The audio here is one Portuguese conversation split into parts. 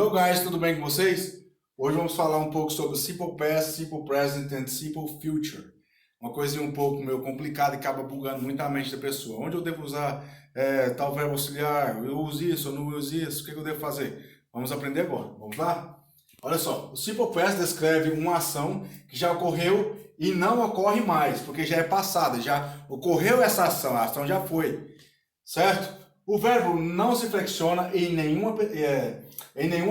Hello guys, tudo bem com vocês? Hoje vamos falar um pouco sobre Simple Past, Simple Present and Simple Future. Uma coisinha um pouco meio complicada e acaba bugando muito a mente da pessoa. Onde eu devo usar tal verbo auxiliar? Eu uso isso, eu não uso isso? O que eu devo fazer? Vamos aprender agora. Vamos lá? Olha só, o Simple Past descreve uma ação que já ocorreu e não ocorre mais, porque já é passada, já ocorreu essa ação, a ação já foi, certo? O verbo não se flexiona em nenhuma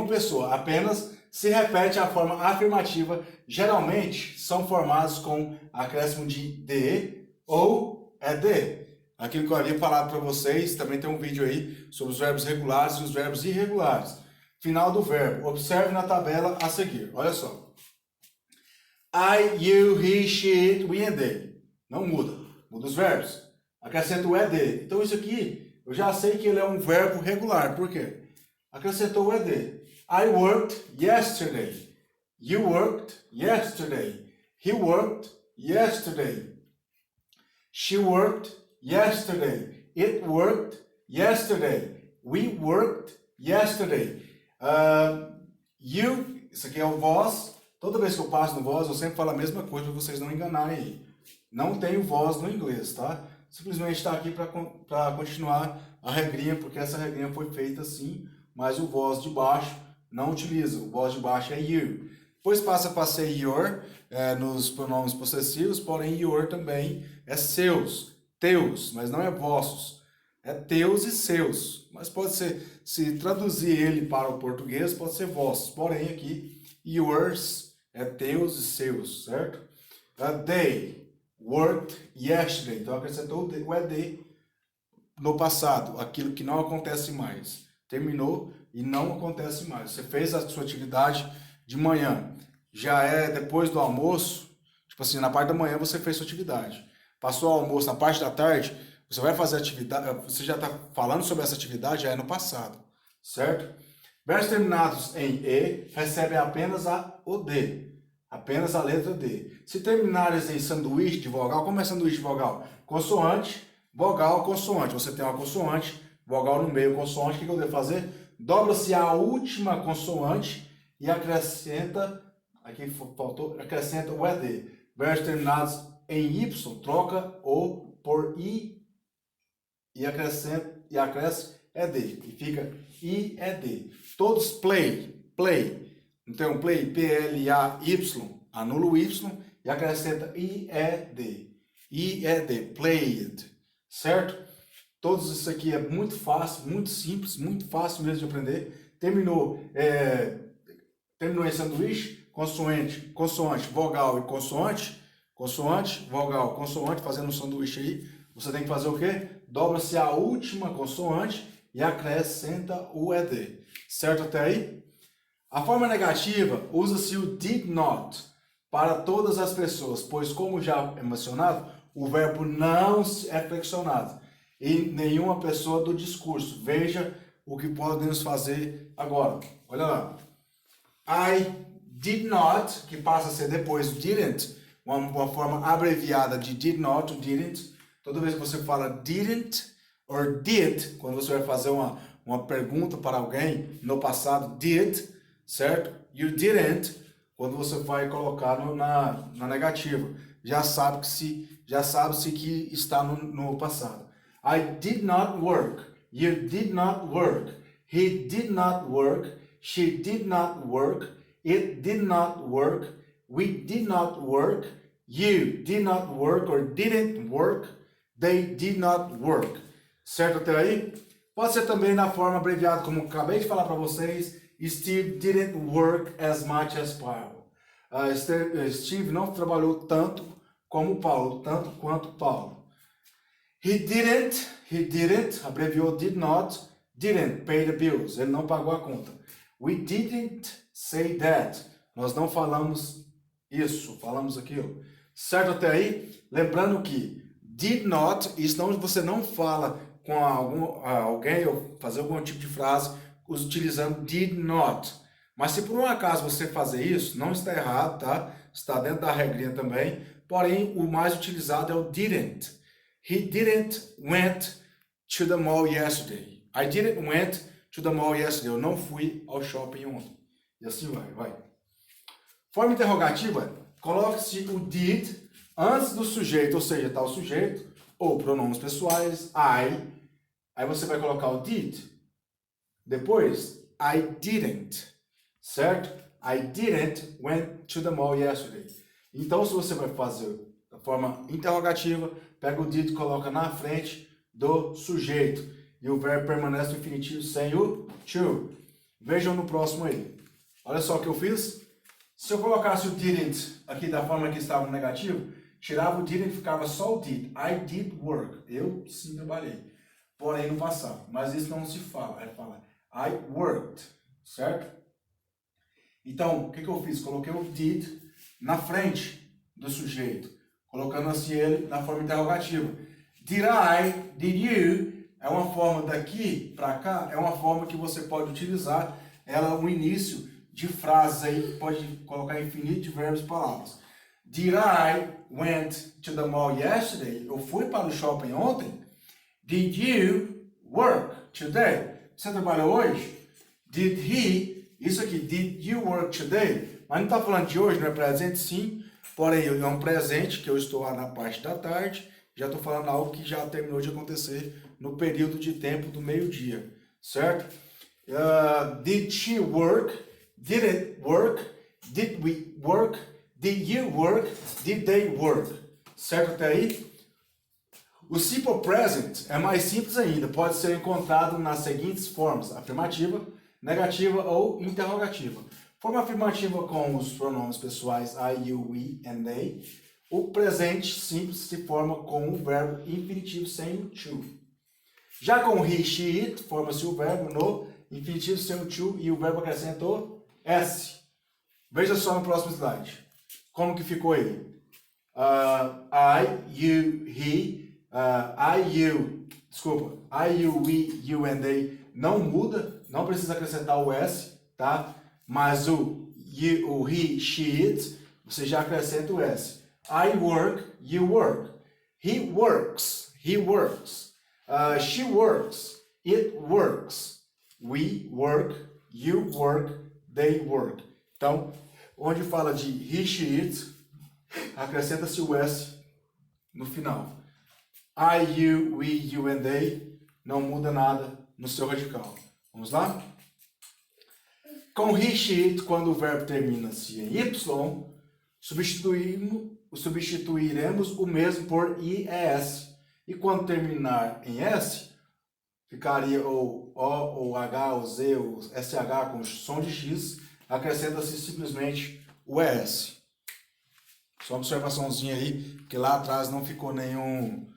pessoa, apenas se repete a forma afirmativa. Geralmente são formados com acréscimo de de ou ed. Aquilo que eu havia falado para vocês, também tem um vídeo aí sobre os verbos regulares e os verbos irregulares. Final do verbo, observe na tabela a seguir, olha só. I, you, he, she, it, we and they. Não muda, muda os verbos. Acrescenta o ed. Então isso aqui, eu já sei que ele é um verbo regular. Por quê? Acrescentou o ed. I worked yesterday. You worked yesterday. He worked yesterday. She worked yesterday. It worked yesterday. We worked yesterday. Isso aqui é o voz. Toda vez que eu passo no voz, eu sempre falo a mesma coisa para vocês não enganarem aí. Não tenho voz no inglês, tá? Simplesmente está aqui para continuar a regrinha, porque essa regrinha foi feita assim, mas o voz de baixo não utiliza. O voz de baixo é you. Depois passa para ser your nos pronomes possessivos, porém your também é seus, teus, mas não é vossos. É teus e seus. Mas pode ser, se traduzir ele para o português, pode ser vossos. Porém aqui, yours é teus e seus, certo? They worked yesterday. Então acrescentou o ed no passado, aquilo que não acontece mais. Terminou e não acontece mais. Você fez a sua atividade de manhã. Já é depois do almoço, tipo assim, na parte da manhã você fez sua atividade. Passou o almoço, na parte da tarde, você vai fazer atividade, você já está falando sobre essa atividade, já é no passado, certo? Verbos terminados em e recebem apenas o D, apenas a letra D. Se terminares em sanduíche de vogal, como é sanduíche de vogal? Consoante, vogal, consoante. Você tem uma consoante, vogal no meio, consoante. O que eu devo fazer? Dobra-se a última consoante e acrescenta, aqui faltou, acrescenta o ED. Verbos terminados em Y, troca o por I e acresce ED. E fica IED. Todos play. Então, play, P-L-A-Y, anula o Y e acrescenta IED. IED, played, certo? Todos isso aqui é muito fácil, muito simples, muito fácil mesmo de aprender. Terminou em sanduíche, consoante, vogal e consoante, vogal, consoante, fazendo um sanduíche aí. Você tem que fazer o quê? Dobra-se a última consoante e acrescenta o ED. Certo até aí? A forma negativa usa-se o did not para todas as pessoas, pois como já é mencionado, o verbo não é flexionado em nenhuma pessoa do discurso. Veja o que podemos fazer agora. Olha lá. I did not, que passa a ser depois didn't, uma forma abreviada de did not, didn't. Toda vez que você fala didn't or did, quando você vai fazer uma pergunta para alguém no passado, did, certo? You didn't, quando você vai colocar na negativa. Já sabe-se que está no passado. I did not work. You did not work. He did not work. She did not work. It did not work. We did not work. You did not work or didn't work. They did not work. Certo até aí? Pode ser também na forma abreviada, como eu acabei de falar para vocês. Steve didn't work as much as Paul. Steve não trabalhou tanto como Paulo, tanto quanto Paulo. He didn't, abreviou did not, didn't pay the bills. Ele não pagou a conta. We didn't say that. Nós não falamos isso, falamos aquilo. Certo até aí? Lembrando que did not, isso não, você não fala com alguém ou fazer algum tipo de frase utilizando did not. Mas se por um acaso você fazer isso, não está errado, tá? Está dentro da regrinha também. Porém, o mais utilizado é o didn't. He didn't went to the mall yesterday. I didn't went to the mall yesterday. Eu não fui ao shopping ontem. E assim vai. Forma interrogativa, coloque-se o did antes do sujeito, ou seja, tá o sujeito, ou pronomes pessoais, I. Aí você vai colocar o did. Depois, I didn't, certo? I didn't went to the mall yesterday. Então, se você vai fazer da forma interrogativa, pega o did e coloca na frente do sujeito. E o verbo permanece no infinitivo sem o to. Vejam no próximo aí. Olha só o que eu fiz. Se eu colocasse o didn't aqui da forma que estava no negativo, tirava o didn't e ficava só o did. I did work. Eu sim trabalhei. Porém no passado. Mas isso não se fala. Aí fala I worked. Certo? Então, o que eu fiz? Coloquei o did na frente do sujeito. Colocando assim ele na forma interrogativa. Did I, did you, é uma forma daqui para cá, é uma forma que você pode utilizar ela no início de frase aí, pode colocar infinito de verbos e palavras. Did I went to the mall yesterday? Eu fui para o shopping ontem. Did you work today? Você trabalhou hoje? Did he, isso aqui, did you work today? Mas não está falando de hoje, não é presente? Sim, porém é um presente que eu estou lá na parte da tarde, já estou falando algo que já terminou de acontecer no período de tempo do meio-dia, certo? Did she work? Did it work? Did we work? Did you work? Did they work? Certo até aí? O simple present é mais simples ainda. Pode ser encontrado nas seguintes formas: afirmativa, negativa ou interrogativa. Forma afirmativa com os pronomes pessoais I, you, we and they. O presente simples se forma com o verbo infinitivo sem o to. Já com he, she, it, forma-se o verbo no infinitivo sem o to e o verbo acrescenta o S. Veja só no próximo slide. Como que ficou aí? I, you, he, I, you, we, you and they não muda, não precisa acrescentar o S, tá? Mas o you, o he, she, it, você já acrescenta o S. I work, you work. He works, she works, it works. We work, you work, they work. Então, onde fala de he, she, it, acrescenta-se o S no final. I, you, we, you and they não muda nada no seu radical. Vamos lá? Com he, she, it, quando o verbo termina-se em Y, substituiremos o mesmo por IES. E quando terminar em S, ficaria o O, ou H, ou Z, ou SH com som de X, acrescenta-se simplesmente o ES. Só uma observaçãozinha aí, que lá atrás não ficou nenhum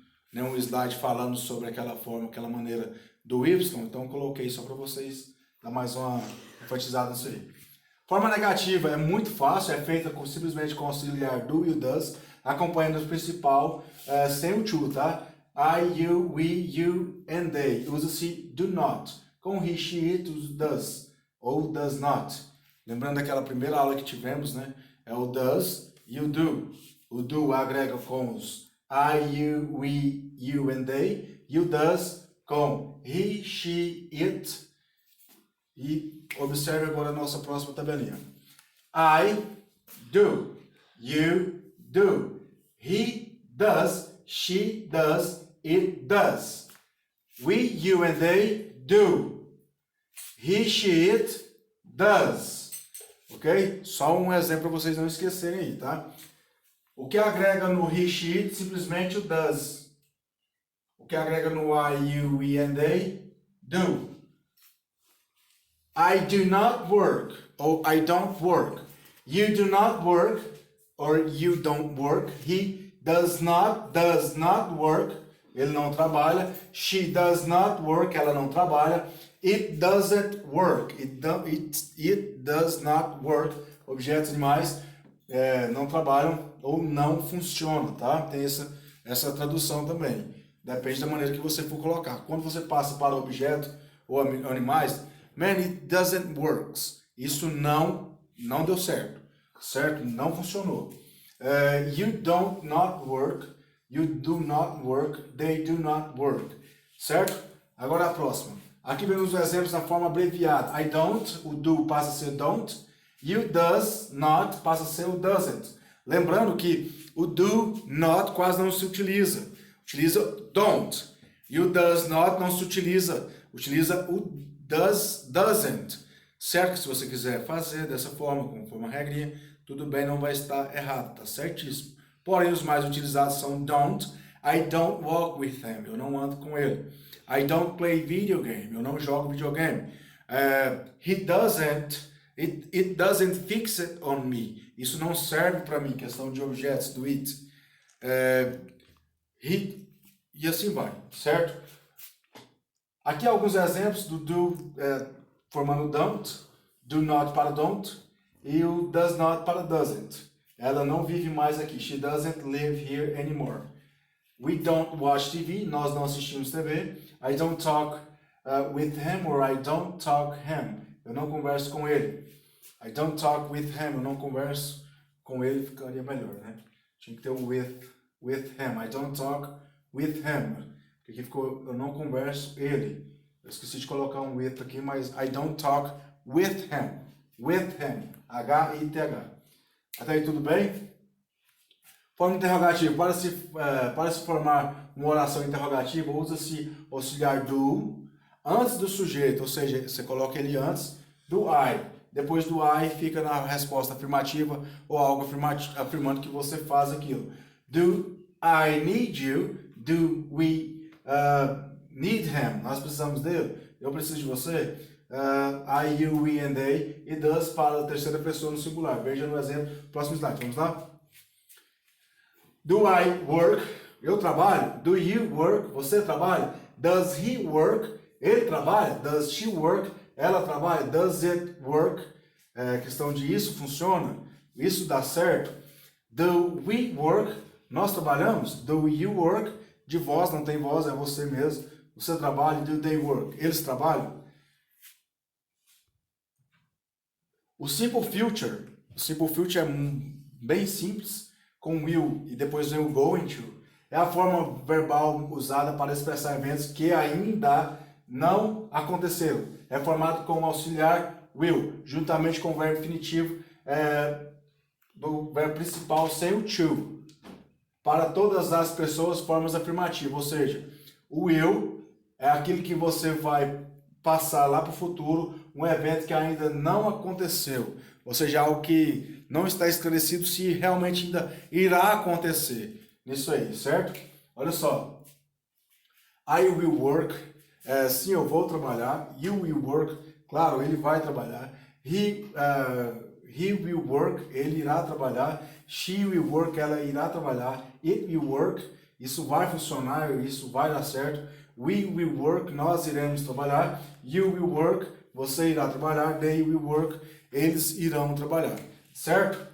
slide falando sobre aquela forma, aquela maneira do Y, então eu coloquei só para vocês dar mais uma enfatizada nisso aí. Forma negativa é muito fácil, é feita simplesmente com auxiliar do e o does, acompanhando o principal sem o to, tá? I, you, we, you and they. Usa-se do not. Com he, she, it, does ou does not. Lembrando daquela primeira aula que tivemos, né? É o does e o do. O do agrega com os I, you, we, you and they. E o does com he, she, it. E observe agora a nossa próxima tabelinha. I do. You do. He does. She does. It does. We, you and they do. He, she, it does. Ok? Só um exemplo para vocês não esquecerem aí, tá? O que agrega no he, she, it, simplesmente o does. O que agrega no I, you, we and they, do. I do not work, or I don't work. You do not work, or you don't work. He does not work. Ele não trabalha. She does not work. Ela não trabalha. It doesn't work. It does not work. Objetos animais não trabalham ou não funcionam, tá? Tem essa tradução também. Depende da maneira que você for colocar. Quando você passa para objeto ou animais, man, it doesn't work. Isso não deu certo. Certo? Não funcionou. You don't not work. You do not work. They do not work. Certo? Agora a próxima. Aqui vemos os exemplos na forma abreviada. I don't, o do passa a ser don't. You does not passa a ser o doesn't. Lembrando que o do not quase não se utiliza. Utiliza don't. You does not não se utiliza. Utiliza o doesn't. Certo que se você quiser fazer dessa forma, como for uma regrinha, tudo bem, não vai estar errado, tá certíssimo. Porém, os mais utilizados são don't. I don't walk with him. Eu não ando com ele. I don't play video game. Eu não jogo videogame. He doesn't. It doesn't fix it on me. Isso não serve para mim. Questão de objetos do it. E assim vai, certo? Aqui alguns exemplos do do formando don't, do not para don't e o does not para doesn't. Ela não vive mais aqui. She doesn't live here anymore. We don't watch TV. Nós não assistimos TV. I don't talk with him or I don't talk him. Eu não converso com ele. I don't talk with him. Eu não converso com ele. Ficaria melhor, né? Tinha que ter um with him. I don't talk with him. Aqui ficou eu não converso ele. Eu esqueci de colocar um with aqui, mas I don't talk with him. With him. H-I-T-H. Até aí tudo bem? Forma interrogativa. Para se formar uma oração interrogativa, usa-se auxiliar do antes do sujeito, ou seja, você coloca ele antes do I. Depois do I fica na resposta afirmativa ou algo afirmando que você faz aquilo. Do I need you? Do we need him? Nós precisamos dele. Eu preciso de você. I, you, we and they. E does para a terceira pessoa no singular. Veja no exemplo. Próximo slide. Vamos lá? Do I work? Eu trabalho. Do you work? Você trabalha. Does he work? Ele trabalha. Does she work? Ela trabalha. Does it work? Questão de isso funciona? Isso dá certo? Do we work? Nós trabalhamos. Do you work? De vós, não tem voz, é você mesmo. Você trabalha. Do they work? Eles trabalham. O simple future é bem simples, com will e depois vem o going to. É a forma verbal usada para expressar eventos que ainda não aconteceram. É formado com o auxiliar will, juntamente com o verbo infinitivo do verbo principal sem o to. Para todas as pessoas, formas afirmativas, ou seja, o will é aquilo que você vai passar lá para o futuro, um evento que ainda não aconteceu, ou seja, algo que não está esclarecido se realmente ainda irá acontecer. Nisso aí, certo? Olha só. I will work. Sim, eu vou trabalhar. You will work. Claro, ele vai trabalhar. He will work. Ele irá trabalhar. She will work. Ela irá trabalhar. It will work. Isso vai funcionar. Isso vai dar certo. We will work. Nós iremos trabalhar. You will work. Você irá trabalhar. They will work. Eles irão trabalhar. Certo?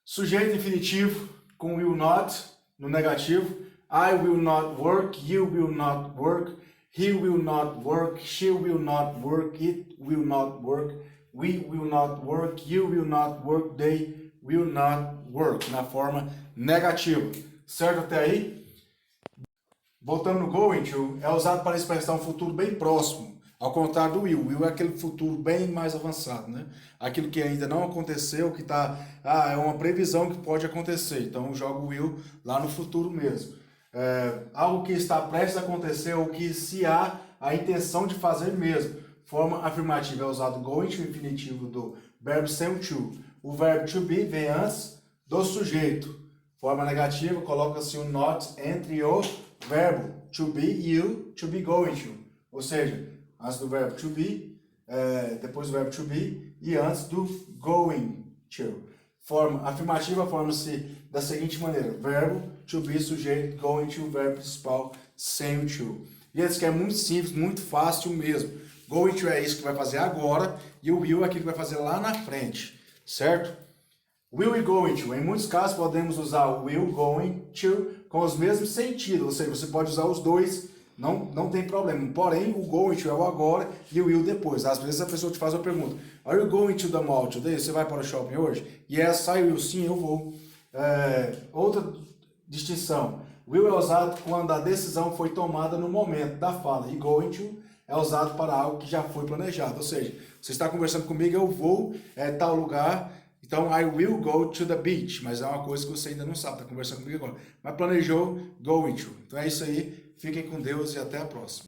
Sujeito infinitivo com will not no negativo. I will not work. You will not work. He will not work. She will not work. It will not work. We will not work. You will not work. They will not work. Na forma negativa. Certo até aí? Voltando no going to, é usado para expressar um futuro bem próximo. Ao contrário do will. Will é aquele futuro bem mais avançado, né? Aquilo que ainda não aconteceu, que tá... é uma previsão que pode acontecer. Então, eu jogo will lá no futuro mesmo. Algo que está prestes a acontecer ou que se há a intenção de fazer mesmo. Forma afirmativa é usado going to infinitivo do verbo sem o to. O verbo to be vem antes do sujeito. Forma negativa, coloca-se o not entre o verbo to be e o to be going to. Ou seja, antes do verbo to be, depois do verbo to be e antes do going to. Forma afirmativa forma-se da seguinte maneira: verbo to be, sujeito, going to, verbo principal sem o to. Gente, que é muito simples, muito fácil mesmo. Going to é isso que vai fazer agora e o will é aquilo que vai fazer lá na frente, certo? Will e going to. Em muitos casos podemos usar o will, going to com os mesmos sentidos, ou seja, você pode usar os dois, não tem problema. Porém, o going to é o agora e o will depois. Às vezes a pessoa te faz uma pergunta: Are you going to the mall today? Você vai para o shopping hoje? Yes, I will. Sim, eu vou. Outra distinção. Will é usado quando a decisão foi tomada no momento da fala. E going to é é usado para algo que já foi planejado. Ou seja, você está conversando comigo, eu vou tal lugar, então I will go to the beach, mas é uma coisa que você ainda não sabe, está conversando comigo agora. Mas planejou, going to. Então é isso aí, fiquem com Deus e até a próxima.